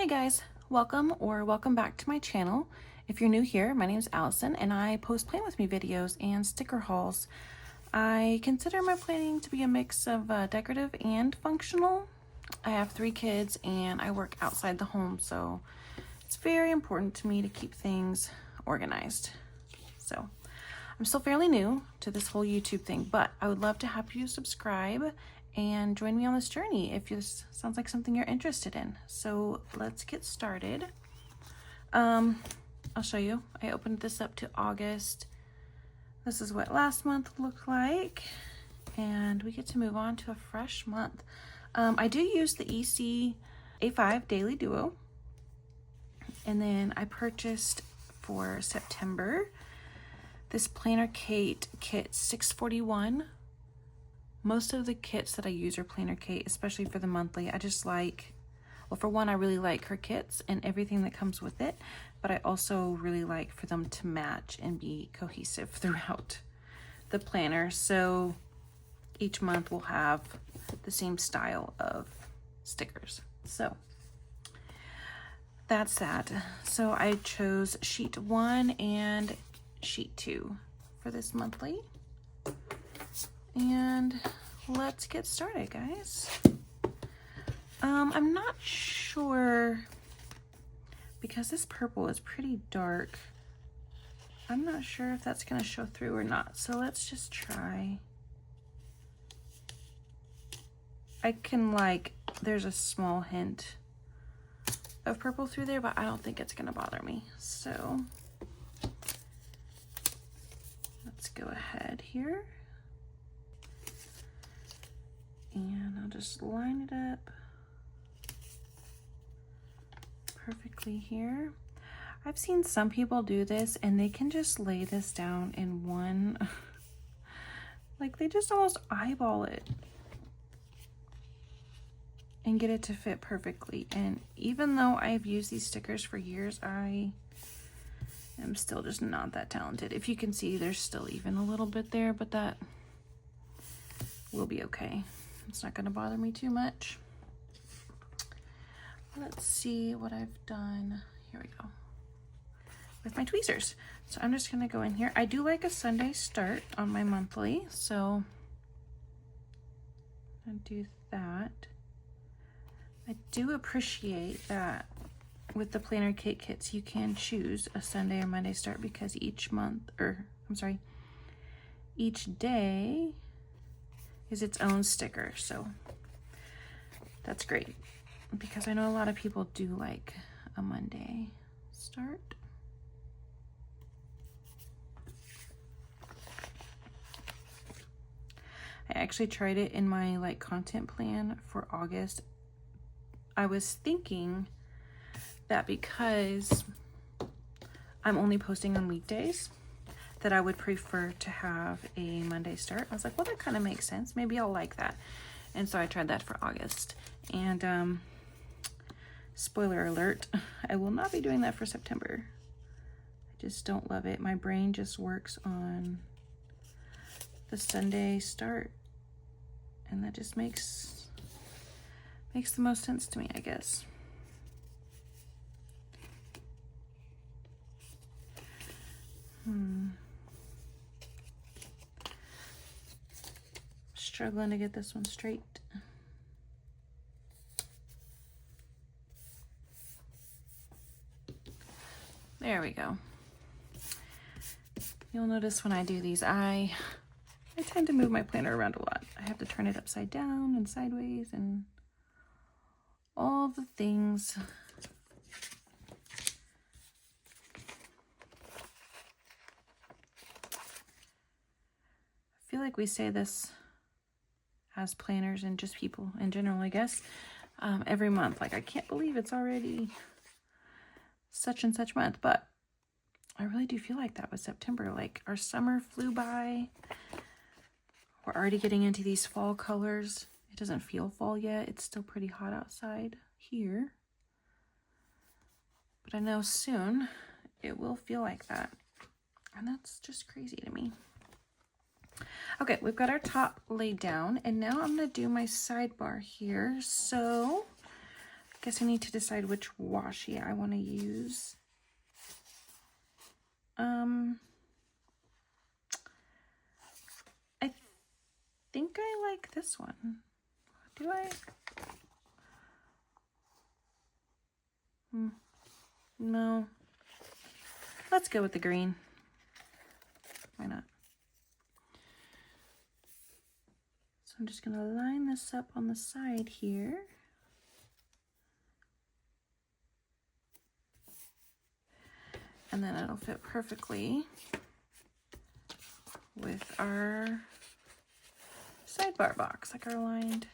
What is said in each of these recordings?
Hi guys, welcome back to my channel. If you're new here, my name is Allison and I post plan with me videos and sticker hauls. I consider my planning to be a mix of decorative and functional. I have 3 kids and I work outside the home, so it's very important to me to keep things organized. So I'm still fairly new to this whole YouTube thing, but I would love to have you subscribe and join me on this journey if this sounds like something you're interested in. So let's get started. I'll show you. I opened this up to August. This is what last month looked like, and we get to move on to a fresh month. I do use the EC A5 Daily Duo, and then I purchased for September this PlannerKate kit 641. Most of the kits that I use are PlannerKate, especially for the monthly. I just like, well, for one, I really like her kits and everything that comes with it, but I also really like for them to match and be cohesive throughout the planner. So each month will have the same style of stickers. So that's that. So I chose sheet 1 and sheet 2 for this monthly. And let's get started, guys. I'm not sure, because this purple is pretty dark, I'm not sure if that's going to show through or not. So let's just try. I can, like, there's a small hint of purple through there, but I don't think it's going to bother me. So let's go ahead here. And I'll just line it up perfectly here. I've seen some people do this and they can just lay this down in one, like they just almost eyeball it and get it to fit perfectly. And even though I've used these stickers for years, I am still just not that talented. If you can see, there's still even a little bit there, but that will be okay. It's not going to bother me too much. Let's see what I've done. Here we go. With my tweezers. So I'm just going to go in here. I do like a Sunday start on my monthly, so I'll do that. I do appreciate that with the PlannerKate kits you can choose a Sunday or Monday start, because each day is its own sticker. So that's great, because I know a lot of people do like a Monday start. I actually tried it in my content plan for August. I was thinking that because I'm only posting on weekdays, that I would prefer to have a Monday start. I was like, well, that kind of makes sense. Maybe I'll like that. And so I tried that for August. And spoiler alert, I will not be doing that for September. I just don't love it. My brain just works on the Sunday start. And that just makes the most sense to me, I guess. Struggling to get this one straight. There we go. You'll notice when I do these, I tend to move my planner around a lot. I have to turn it upside down and sideways and all the things. I feel like we say this as planners and just people in general, I guess, every month. Like, I can't believe it's already such and such month, but I really do feel like that with September. Like, our summer flew by. We're already getting into these fall colors. It doesn't feel fall yet. It's still pretty hot outside here, but I know soon it will feel like that. And that's just crazy to me. Okay, we've got our top laid down, and now I'm going to do my sidebar here. So guess I need to decide which washi I want to use. I think I like this one. Do I? No. Let's go with the green. Why not? So I'm just going to line this up on the side here. And then it'll fit perfectly with our sidebar box, like our lined.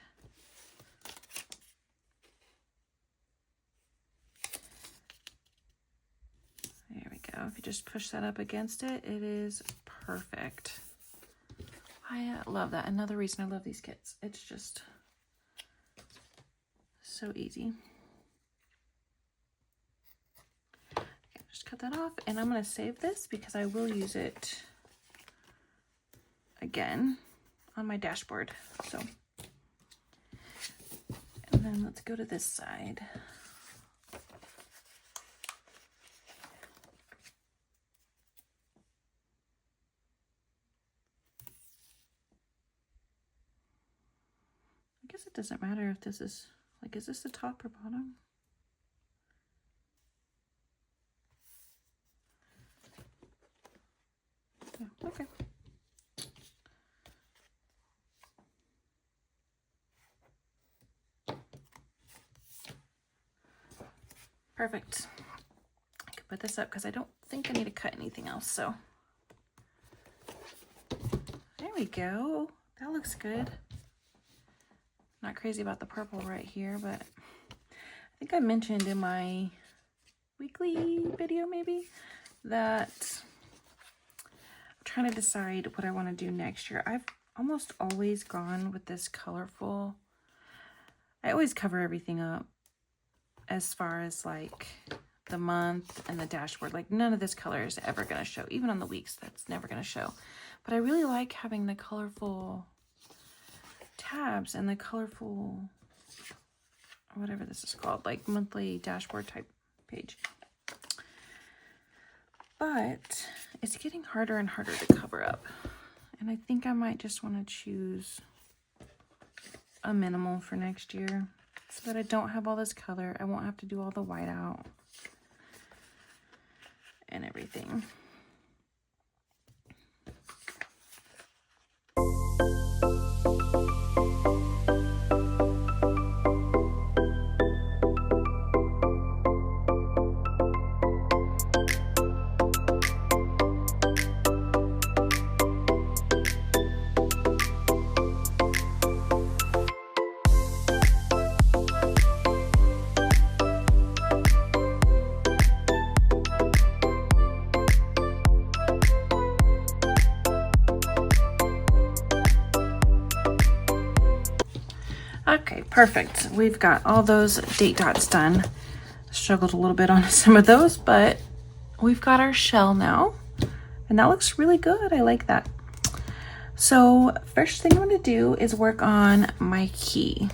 There we go. If you just push that up against it, it is perfect. I love that. Another reason I love these kits. It's just so easy. Okay, just cut that off, and I'm going to save this because I will use it again on my dashboard. So, and then let's go to this side. I guess it doesn't matter if this is, like, is this the top or bottom? Yeah, okay. Perfect. I could put this up because I don't think I need to cut anything else, so. There we go. That looks good. Not crazy about the purple right here, but I think I mentioned in my weekly video maybe that I'm trying to decide what I want to do next year. I've almost always gone with this colorful. I always cover everything up as far as like the month and the dashboard. Like none of this color is ever going to show. Even on the weeks, that's never going to show. But I really like having the colorful tabs and the colorful, whatever this is called, like monthly dashboard type page. But it's getting harder and harder to cover up. And I think I might just want to choose a minimal for next year so that I don't have all this color. I won't have to do all the white out and everything. Okay, perfect. We've got all those date dots done. Struggled a little bit on some of those, but we've got our shell now, and that looks really good. I like that. So first thing I'm going to do is work on my key.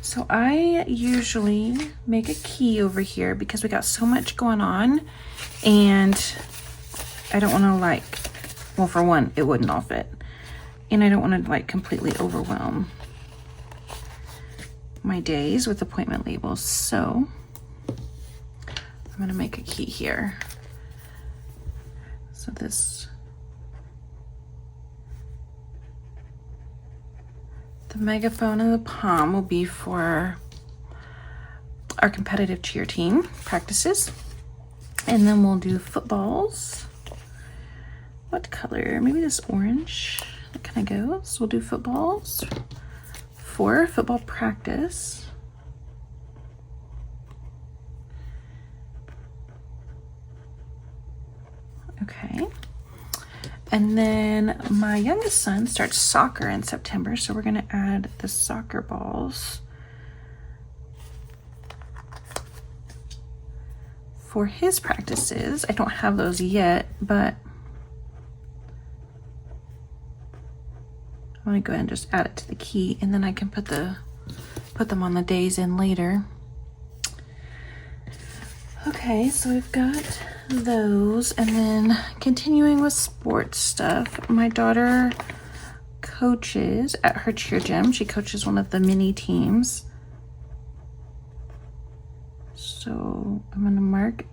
So I usually make a key over here because we got so much going on, and I don't want to, like, well, for one, it wouldn't all fit, and I don't want to like completely overwhelm my days with appointment labels. So I'm going to make a key here. So this, the megaphone and the palm will be for our competitive cheer team practices. And then we'll do footballs. What color? Maybe this orange. That kind of goes. We'll do footballs for football practice. Okay. And then my youngest son starts soccer in September, so we're going to add the soccer balls for his practices. I don't have those yet, but I'm going to go ahead and just add it to the key, and then I can put the put them on the days in later. Okay, so we've got those, and then continuing with sports stuff. My daughter coaches at her cheer gym. She coaches one of the mini teams. So I'm gonna mark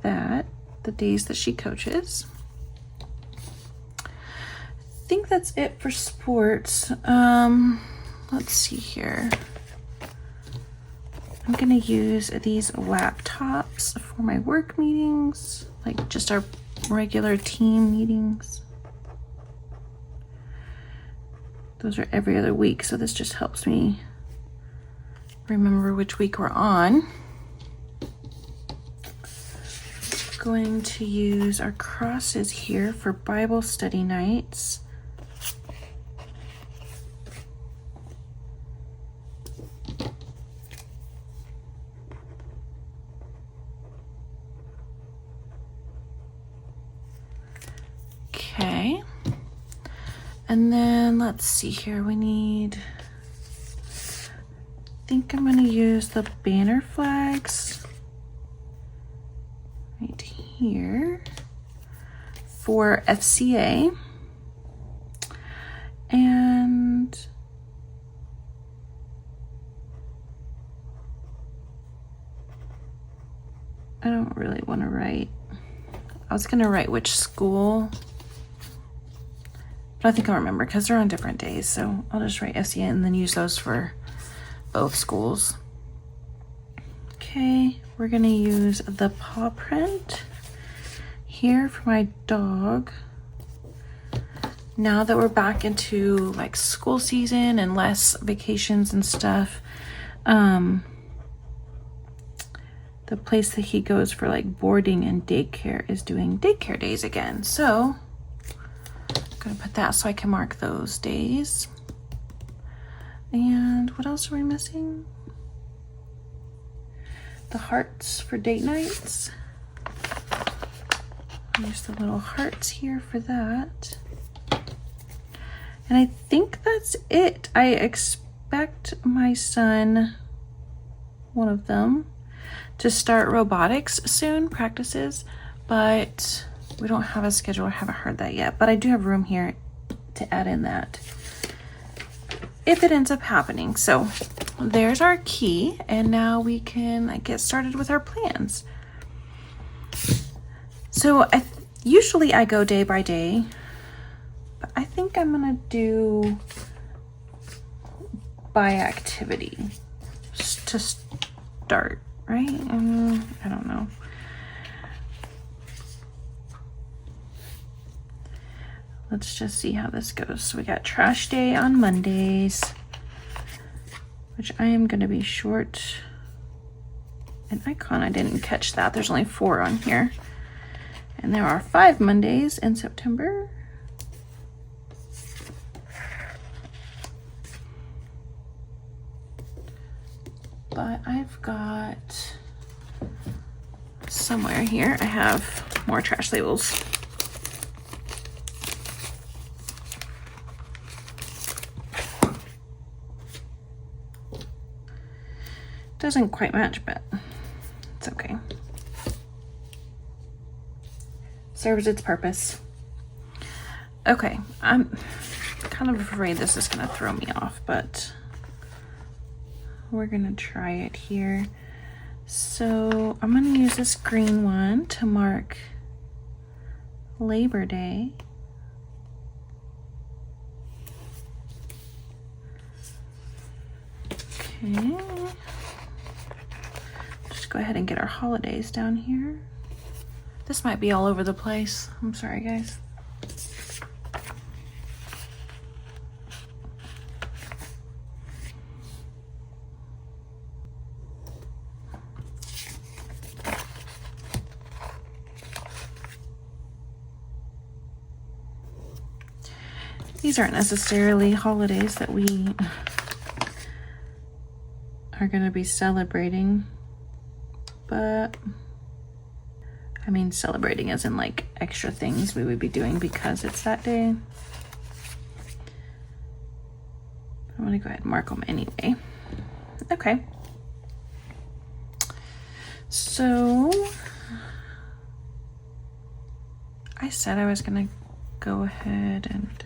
that, the days that she coaches. I think that's it for sports. Let's see here. I'm gonna use these laptops for my work meetings, like just our regular team meetings. Those are every other week, so this just helps me remember which week we're on. Going to use our crosses here for Bible study nights. Okay, and then let's see here, we need, I think I'm gonna use the banner flags right here for FCA, and I don't really want to write, I was gonna write which school, but I think I'll remember because they're on different days, so I'll just write FCA and then use those for both schools. Okay, we're gonna use the paw print here for my dog. Now that we're back into like school season and less vacations and stuff, the place that he goes for like boarding and daycare is doing daycare days again. So I'm gonna put that so I can mark those days. And what else are we missing? The hearts for date nights. Use the little hearts here for that. And I think that's it. I expect my son, one of them, to start robotics soon, practices, but we don't have a schedule. I haven't heard that yet, but I do have room here to add in that if it ends up happening. So there's our key, and now we can get started with our plans. So usually I go day by day, but I think I'm gonna do by activity just to start, right? I don't know. Let's just see how this goes. So we got trash day on Mondays, which I am gonna be short an icon. I didn't catch that. There's only 4 on here. And there are 5 Mondays in September. But I've got somewhere here, I have more trash labels. Doesn't quite match, but it's okay. Serves its purpose. Okay, I'm kind of afraid this is gonna throw me off, but we're gonna try it here. So I'm gonna use this green one to mark Labor Day. Okay. Just go ahead and get our holidays down here. This might be all over the place. I'm sorry, guys. These aren't necessarily holidays that we are going to be celebrating, but I mean celebrating as in like extra things we would be doing because it's that day. I'm going to go ahead and mark them anyway. Okay. So I said I was gonna go ahead and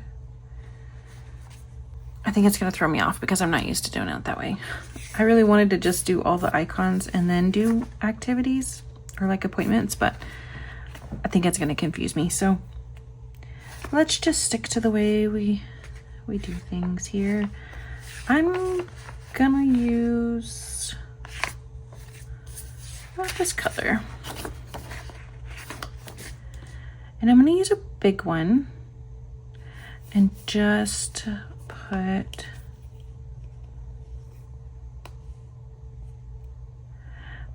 I think it's gonna throw me off because I'm not used to doing it that way. I really wanted to just do all the icons and then do activities or like appointments, but I think it's gonna confuse me. So let's just stick to the way we do things here. I'm gonna use this color. And I'm gonna use a big one and just put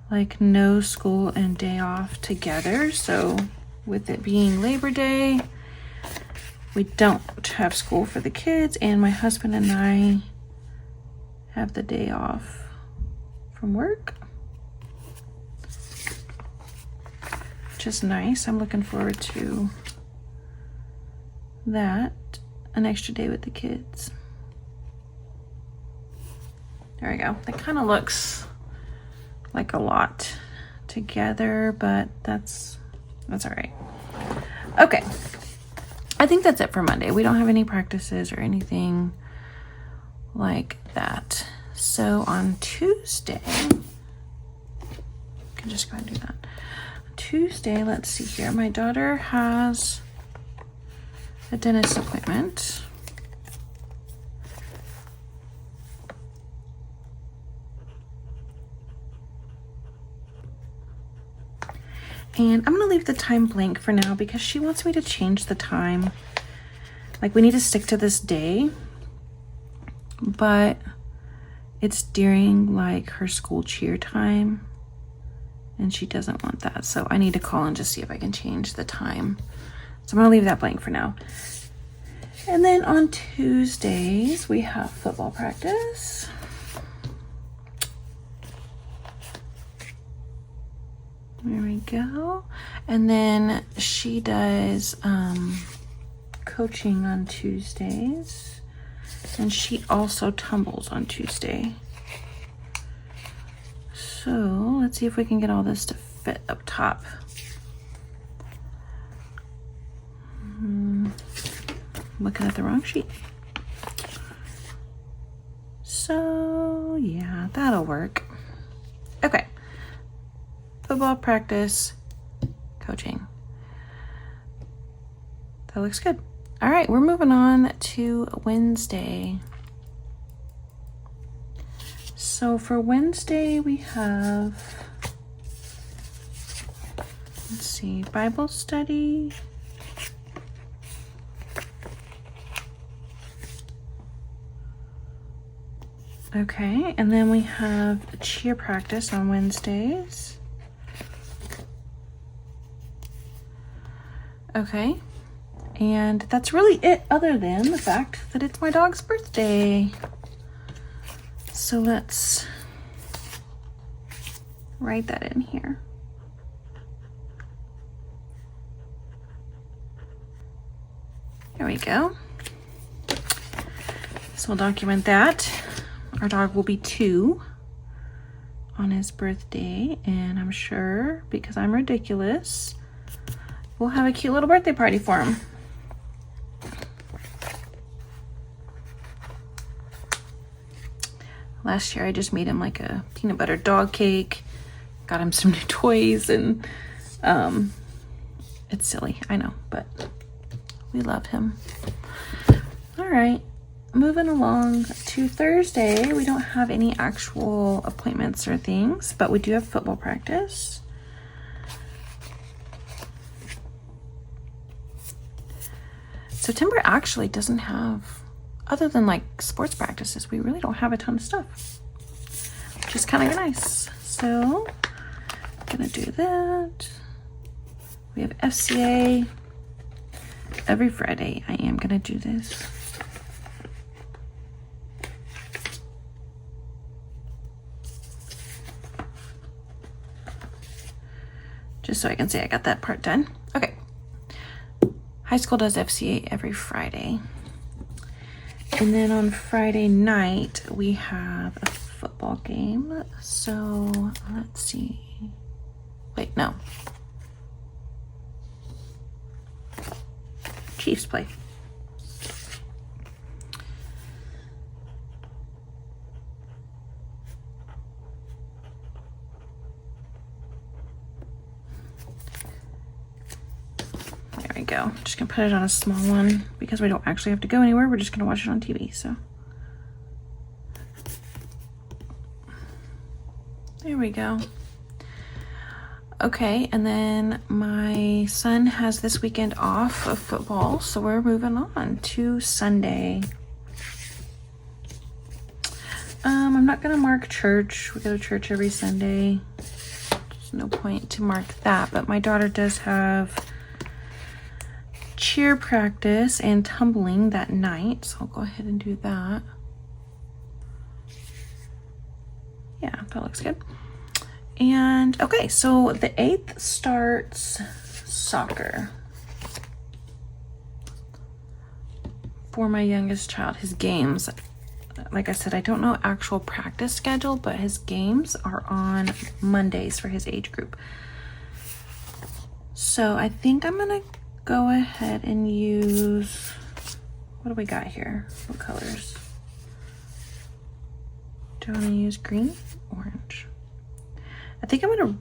like no school and day off together. So with it being Labor Day, we don't have school for the kids, and my husband and I have the day off from work, which is nice. I'm looking forward to that, an extra day with the kids. There we go. That kind of looks like a lot together, but that's all right. Okay. I think that's it for Monday. We don't have any practices or anything like that. So on Tuesday, I can just go ahead and do that. Tuesday, let's see here. My daughter has a dentist appointment. And I'm gonna leave the time blank for now because she wants me to change the time. Like, we need to stick to this day, but it's during like her school cheer time and she doesn't want that. So I need to call and just see if I can change the time. So I'm gonna leave that blank for now. And then on Tuesdays, we have football practice. There we go. And then she does coaching on Tuesdays. And she also tumbles on Tuesday. So let's see if we can get all this to fit up top. Looking at the wrong sheet. So yeah, that'll work. Okay. Football practice, coaching. That looks good. All right, we're moving on to Wednesday. So for Wednesday, we have, let's see, Bible study. Okay, and then we have cheer practice on Wednesdays. Okay, and that's really it, other than the fact that it's my dog's birthday. So let's write that in here. There we go. So we'll document that. Our dog will be 2 on his birthday, and I'm sure, because I'm ridiculous, we'll have a cute little birthday party for him. Last year I just made him like a peanut butter dog cake, got him some new toys, and it's silly, I know, but we love him. All right, moving along to Thursday. We don't have any actual appointments or things, but we do have football practice. September actually doesn't have, other than like sports practices, we really don't have a ton of stuff, which is kind of nice. So I'm gonna do that. We have FCA every Friday. I am gonna do this. Just so I can say I got that part done. Okay. High school does FCA every Friday. And then on Friday night, we have a football football game. So let's see. Wait, no. Chiefs play. There we go. Just gonna put it on a small one because we don't actually have to go anywhere. We're just gonna watch it on TV, so. There we go. Okay, and then my son has this weekend off of football, so we're moving on to Sunday. I'm not gonna mark church. We go to church every Sunday. There's no point to mark that, but my daughter does have cheer practice and tumbling that night, so I'll go ahead and do that. Yeah, that looks good. And okay, so the 8th starts soccer for my youngest child. His games, like I said, I don't know actual practice schedule, but his games are on Mondays for his age group. So I think I'm gonna go ahead and use, what do we got here? What colors? Do I want to use green? Orange. I think I'm gonna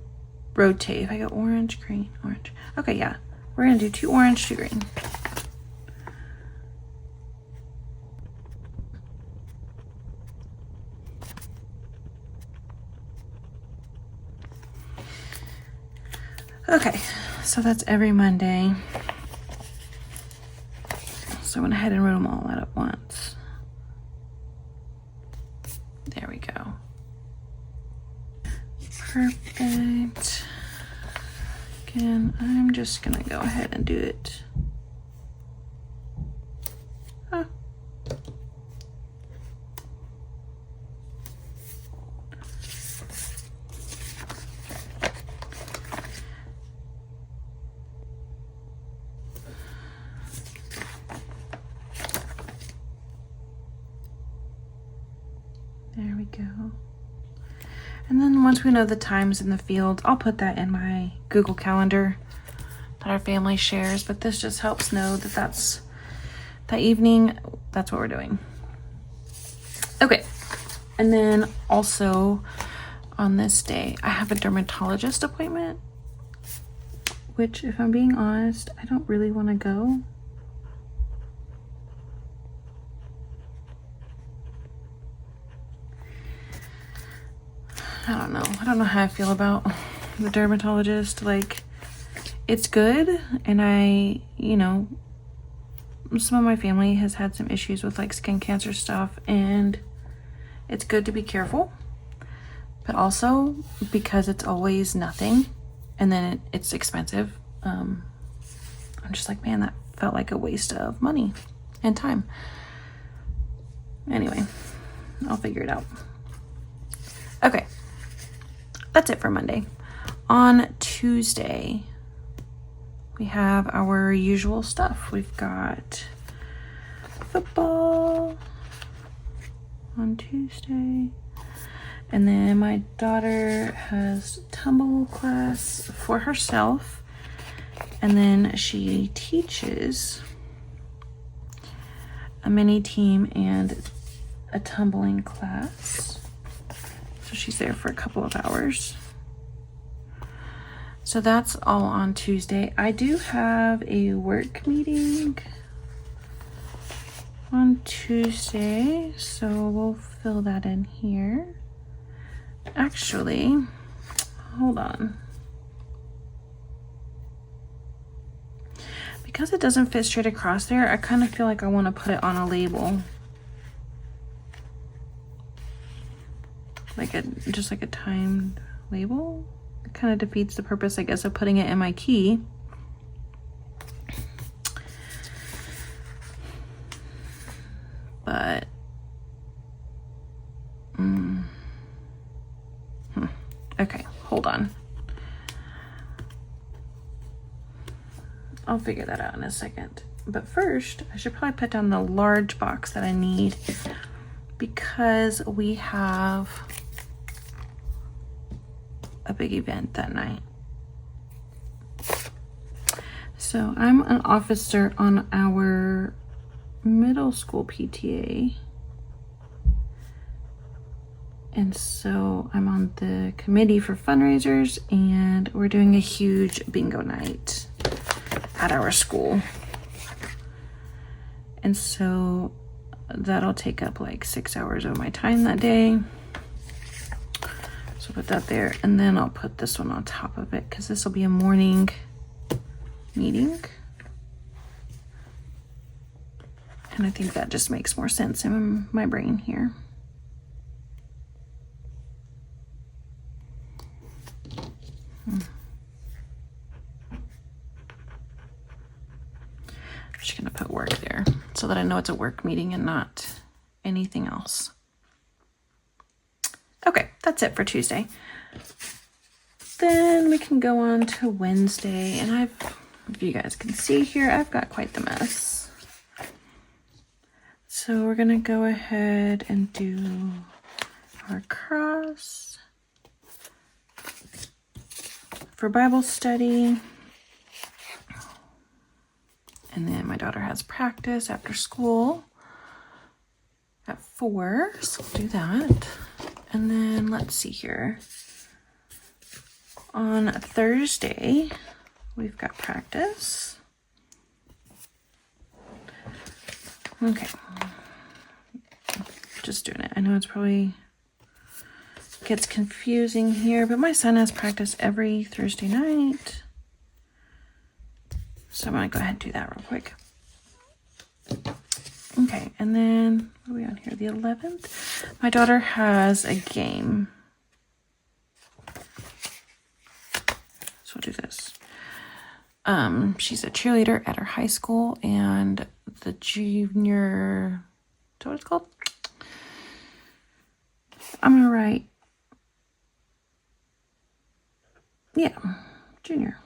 rotate. If I go orange, green, orange. Okay, yeah. We're gonna do 2 orange, 2 green. Okay, so that's every Monday. So I went ahead and wrote them all out at once. There we go. Perfect. Again, I'm just gonna go ahead and do it. Huh. There we go. And then once we know the times in the field, I'll put that in my Google Calendar that our family shares, but this just helps know that that's that evening, that's what we're doing. Okay, and then also on this day, I have a dermatologist appointment, which if I'm being honest, I don't really want to go. I don't know how I feel about the dermatologist. Like, it's good, and I, you know, some of my family has had some issues with like skin cancer stuff, and it's good to be careful, but also because it's always nothing and then it's expensive. I'm just like, man, that felt like a waste of money and time. Anyway, I'll figure it out. Okay. That's it for Monday. On Tuesday, we have our usual stuff. We've got football on Tuesday. And then my daughter has tumble class for herself. And then she teaches a mini team and a tumbling class. So she's there for a couple of hours. So that's all on Tuesday. I do have a work meeting on Tuesday, so we'll fill that in here. Actually, hold on. Because it doesn't fit straight across there, I kind of feel like I want to put it on a label. Like just like a timed label. It kind of defeats the purpose, I guess, of putting it in my key. But okay, hold on. I'll figure that out in a second. But first, I should probably put down the large box that I need, because we have big event that night. So I'm an officer on our middle school PTA. And so I'm on the committee for fundraisers, and we're doing a huge bingo night at our school. And so that'll take up like 6 hours of my time that day. So put that there, and then I'll put this one on top of it because this will be a morning meeting. And I think that just makes more sense in my brain here. I'm just gonna put work there so that I know it's a work meeting and not anything else. Okay, that's it for Tuesday. Then we can go on to Wednesday, and if you guys can see here, I've got quite the mess. So we're gonna go ahead and do our cross for Bible study. And then my daughter has practice after school at 4, so we'll do that. And then let's see here. On Thursday, we've got practice. Okay. Just doing it. I know it's probably gets confusing here, but my son has practice every Thursday night. So I'm gonna go ahead and do that real quick. Okay, and then what are we on here? The 11th. My daughter has a game. So we'll do this. She's a cheerleader at her high school, and the junior, is that what it's called? I'm gonna write, yeah, junior.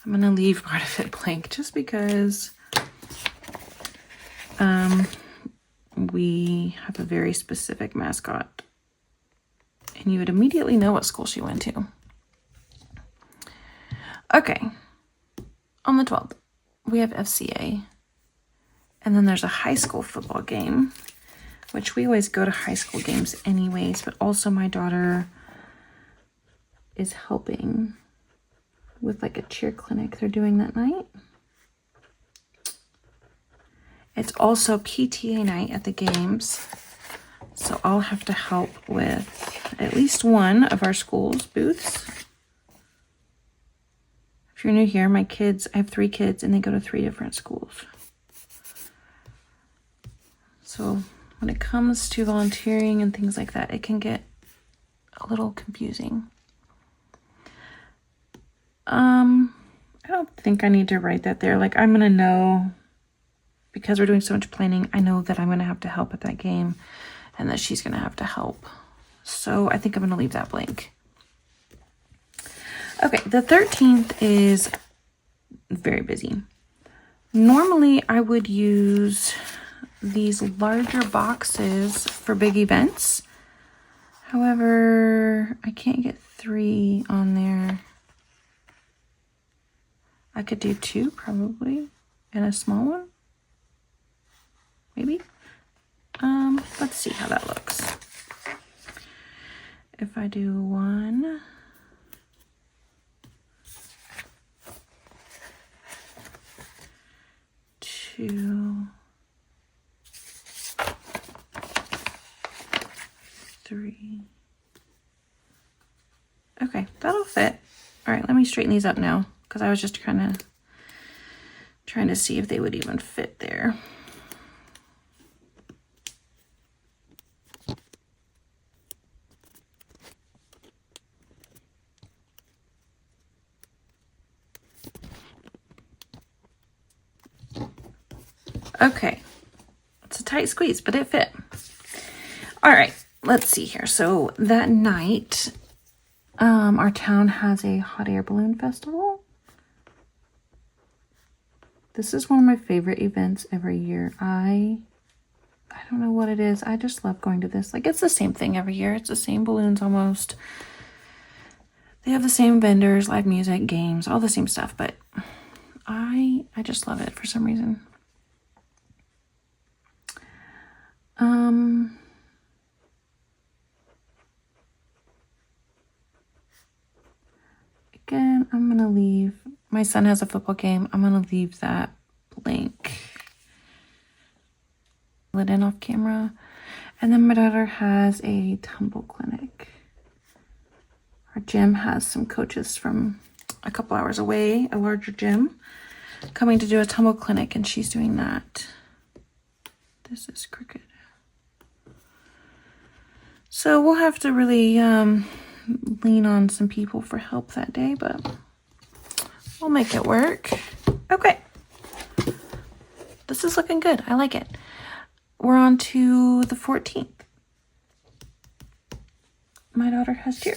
I'm gonna leave part of it blank just because we have a very specific mascot, and you would immediately know what school she went to. Okay, on the 12th, we have FCA, and then there's a high school football game, which we always go to high school games anyways, but also my daughter is helping with like a cheer clinic they're doing that night. It's also PTA night at the games, so I'll have to help with at least one of our school's booths. If you're new here, I have 3 kids and they go to 3 different schools. So when it comes to volunteering and things like that, it can get a little confusing. I don't think I need to write that there. Like, I'm going to know, because we're doing so much planning, I know that I'm going to have to help at that game and that she's going to have to help. So I think I'm going to leave that blank. Okay, the 13th is very busy. Normally, I would use these larger boxes for big events. However, I can't get 3 on there. I could do 2 probably, and a small one, maybe. Let's see how that looks. If I do 1, 2, 3. Okay, that'll fit. All right, let me straighten these up now, because I was just kind of trying to see if they would even fit there. Okay, it's a tight squeeze, but it fit. All right, let's see here. So that night, our town has a hot air balloon festival. This is one of my favorite events every year. I don't know what it is. I just love going to this. Like, it's the same thing every year. It's the same balloons almost. They have the same vendors, live music, games, all the same stuff, but I just love it for some reason. Again, I'm gonna leave, my son has a football game. I'm gonna leave that blank. Lit in off camera. And then my daughter has a tumble clinic. Our gym has some coaches from a couple hours away, a larger gym, coming to do a tumble clinic, and she's doing that. This is crooked. So we'll have to really lean on some people for help that day, but we'll make it work. Okay. This is looking good. I like it. We're on to the 14th. My daughter has cheer.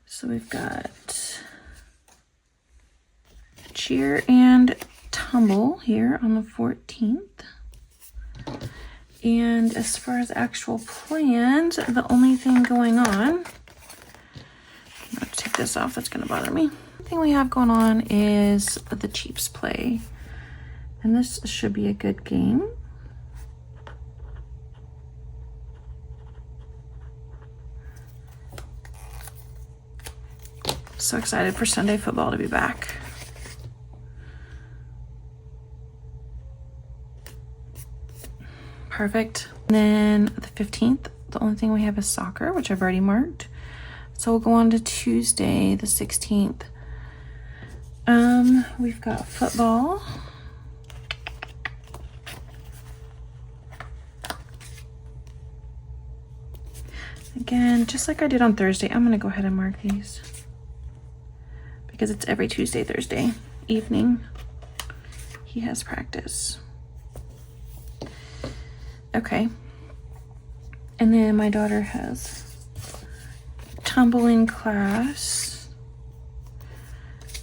So we've got cheer and tumble here on the 14th. And as far as actual plans, the only thing going on, I'm going to take this off, that's going to bother me. The thing we have going on is the Chiefs play. And this should be a good game. So excited for Sunday football to be back. Perfect. And then the 15th, the only thing we have is soccer, which I've already marked. So we'll go on to Tuesday, the 16th. We've got football. Again, just like I did on Thursday, I'm gonna go ahead and mark these because it's every Tuesday, Thursday evening. He has practice. Okay. And then my daughter has tumbling class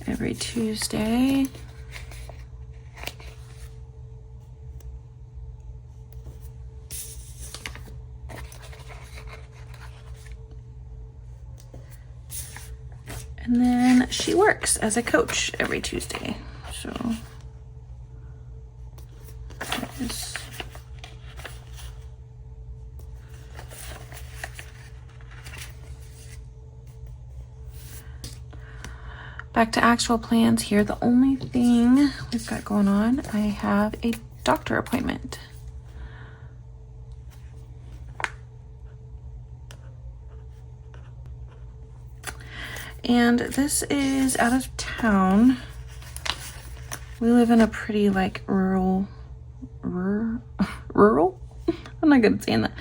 every Tuesday. And then she works as a coach every Tuesday. So that is back to actual plans here. The only thing we've got going on, I have a doctor appointment. And this is out of town. We live in a pretty like rural, I'm not good at saying that,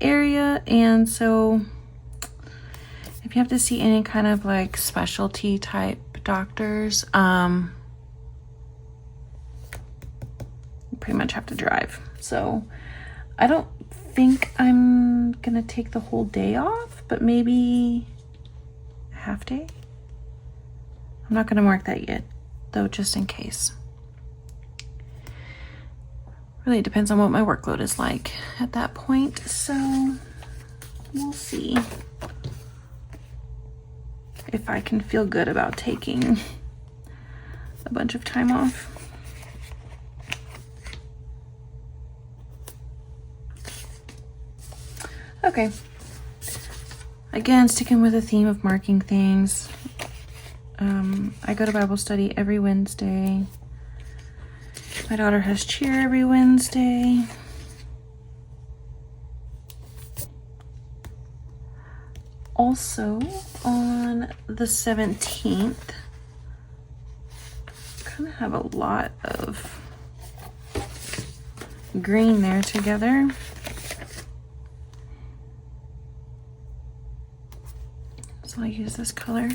area. And so if you have to see any kind of like specialty type doctors, you pretty much have to drive. So I don't think I'm gonna take the whole day off, but maybe a half day. I'm not gonna mark that yet though, just in case. Really depends on what my workload is like at that point, so we'll see if I can feel good about taking a bunch of time off. Okay. Again, sticking with the theme of marking things. I go to Bible study every Wednesday. My daughter has cheer every Wednesday. Also, on the 17th, kind of have a lot of green there together. So I'll use this color.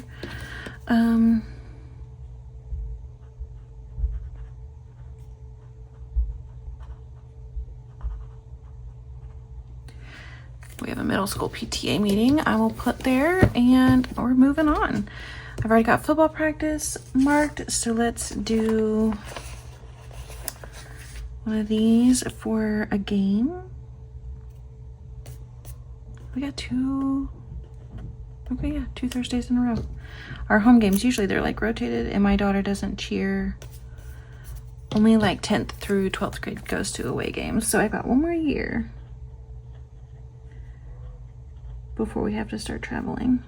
We have a middle school PTA meeting I will put there, and we're moving on. I've already got football practice marked, so let's do one of these for a game. We got two, okay, yeah, 2 Thursdays in a row. Our home games, usually they're like rotated, and my daughter doesn't cheer. Only like 10th through 12th grade goes to away games. So I got one more year before we have to start traveling.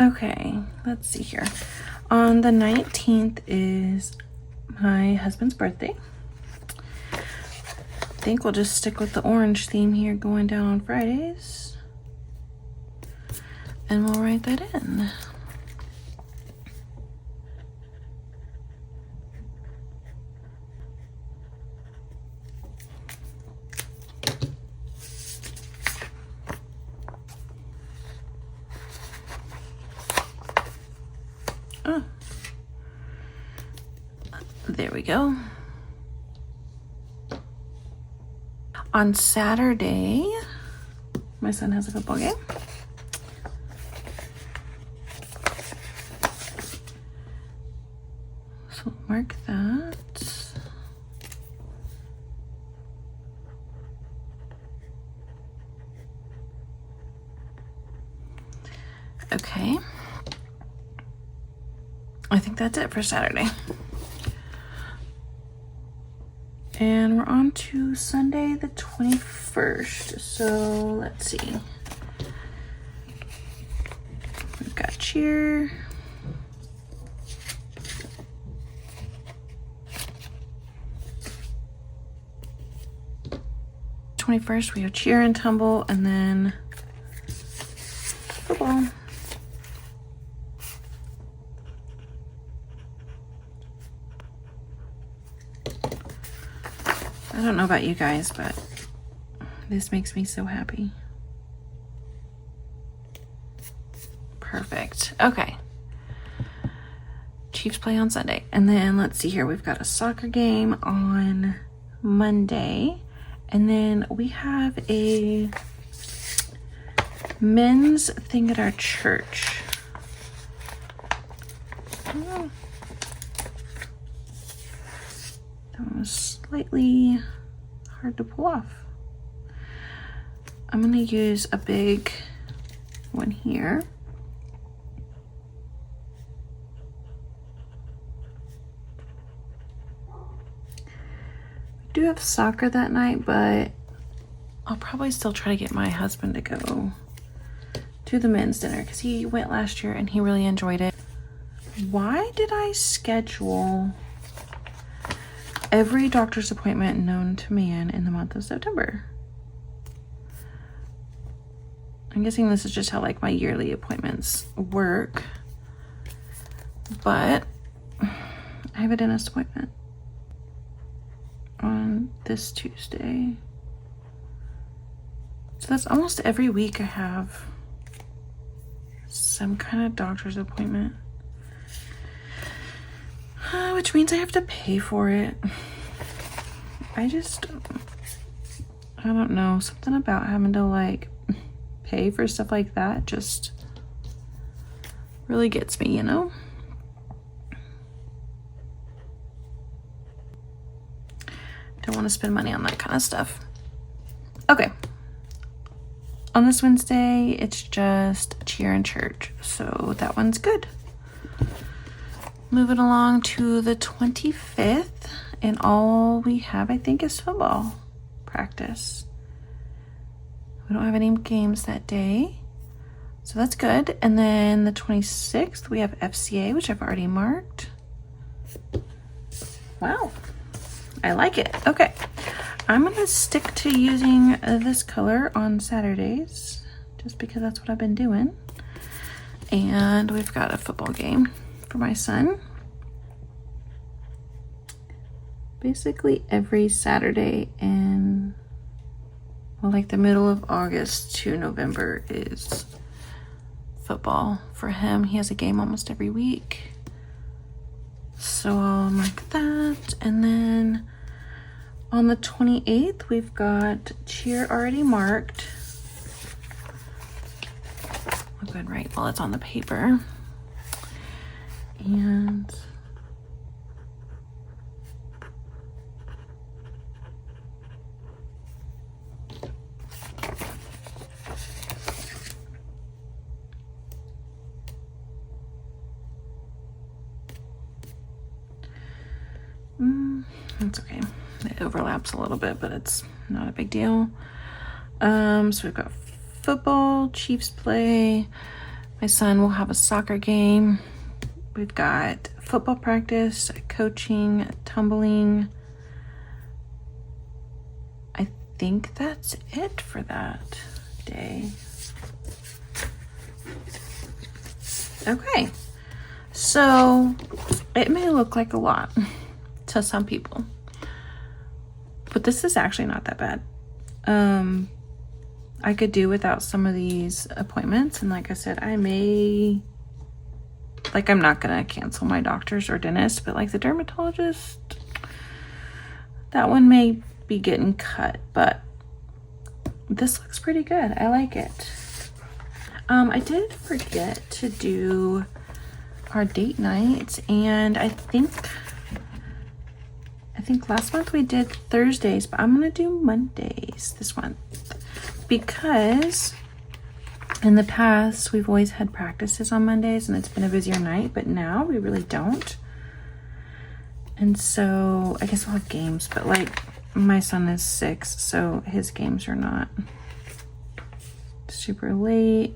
Okay, let's see here. On the 19th is my husband's birthday. I think we'll just stick with the orange theme here going down on Fridays. And we'll write that in. Oh. There we go. On Saturday, my son has a football game. So mark that. Okay. I think that's it for Saturday. And we're on to Sunday the 21st. So let's see. We've got cheer. '21st, we have cheer and tumble, and then football. I don't know about you guys, but this makes me so happy. Perfect. Okay. Chiefs play on Sunday. And then let's see here. We've got a soccer game on Monday. And then we have a men's thing at our church. Oh. That one was slightly hard to pull off. I'm going to use a big one here. We do have soccer that night, but I'll probably still try to get my husband to go to the men's dinner because he went last year and he really enjoyed it. Why did I schedule every doctor's appointment known to man in the month of September? I'm guessing this is just how like my yearly appointments work, but I have a dentist appointment on this Tuesday. So that's almost every week I have some kind of doctor's appointment, which means I have to pay for it. I don't know, something about having to like pay for stuff like that just really gets me, you know? Don't want to spend money on that kind of stuff. Okay. On this Wednesday, it's just cheer and church, so that one's good. Moving along to the 25th, and all we have, I think, is football practice. We don't have any games that day, so that's good. And then the 26th, we have FCA, which I've already marked. Wow, I like it. Okay, I'm gonna stick to using this color on Saturdays, just because that's what I've been doing. And we've got a football game for my son. Basically every Saturday in, well, like the middle of August to November is football for him. He has a game almost every week. So I'll mark that. And then on the 28th, we've got cheer already marked. go ahead and write while it's on the paper. And it's okay. It overlaps a little bit, but it's not a big deal. So we've got football, Chiefs play. My son will have a soccer game. We've got football practice, coaching, tumbling. I think that's it for that day. Okay, so it may look like a lot to some people, but this is actually not that bad. I could do without some of these appointments, and like I said, I'm not gonna cancel my doctors or dentist, but like the dermatologist, that one may be getting cut, but this looks pretty good. I like it. I did forget to do our date nights, and I think last month we did Thursdays, but I'm gonna do Mondays this month because in the past we've always had practices on Mondays and it's been a busier night, but now we really don't. And so I guess we'll have games, but like my son is 6, so his games are not super late,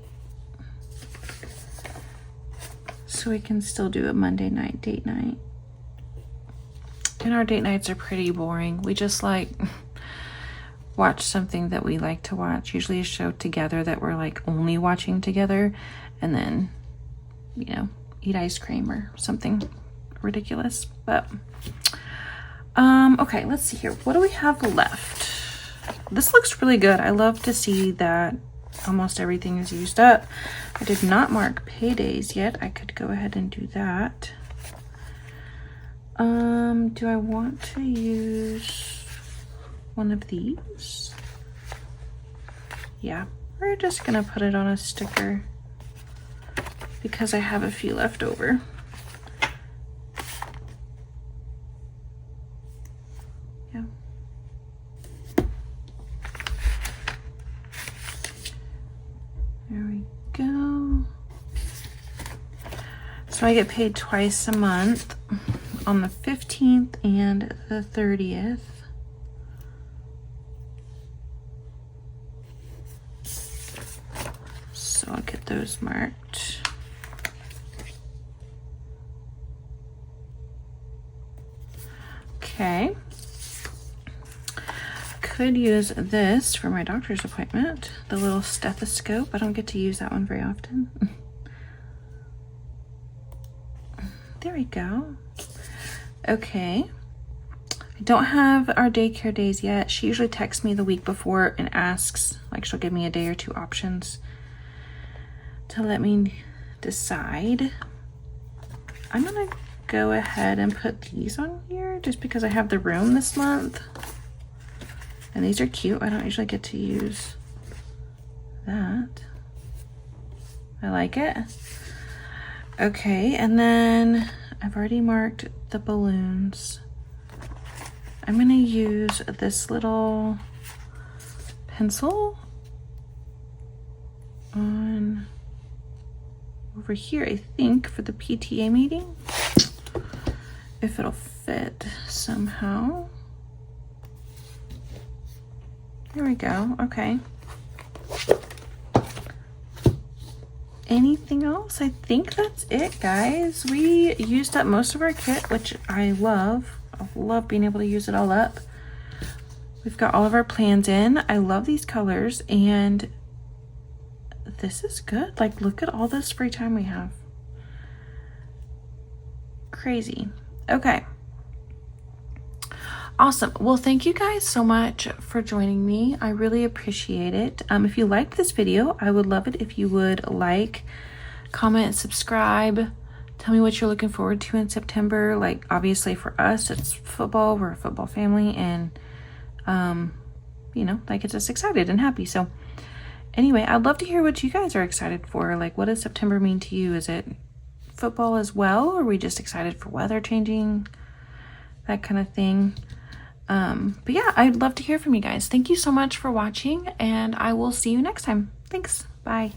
so we can still do a Monday night date night. And our date nights are pretty boring. We just like watch something that we like to watch, usually a show together that we're like only watching together, and then, you know, eat ice cream or something ridiculous. But okay, let's see here. What do we have left? This looks really good. I love to see that almost everything is used up. I did not mark paydays yet. I could go ahead and do that. Do I want to use one of these? Yeah, we're just gonna put it on a sticker because I have a few left over. Yeah. There we go. So I get paid twice a month, on the 15th and the 30th. So I'll get those marked. Okay. Could use this for my doctor's appointment, the little stethoscope. I don't get to use that one very often. There we go. Okay, I don't have our daycare days yet. She usually texts me the week before and asks, like she'll give me a day or two options to let me decide. I'm gonna go ahead and put these on here just because I have the room this month. And these are cute. I don't usually get to use that. I like it. Okay, and then I've already marked the balloons. I'm gonna use this little pencil on over here, I think, for the PTA meeting, if it'll fit somehow. There we go. Okay. Anything else? I think that's it, guys. We used up most of our kit, which I love. I love being able to use it all up. We've got all of our plans in. I love these colors, and this is good. Like, look at all this free time we have. Crazy. Okay. Awesome. Well, thank you guys so much for joining me. I really appreciate it. If you liked this video, I would love it if you would like, comment, subscribe. Tell me what you're looking forward to in September. Like, obviously for us, it's football. We're a football family, and, you know, that gets us excited and happy. So, Anyway, I'd love to hear what you guys are excited for. Like, what does September mean to you? Is it football as well? Or are we just excited for weather changing? That kind of thing. But yeah, I'd love to hear from you guys. Thank you so much for watching, and I will see you next time. Thanks. Bye.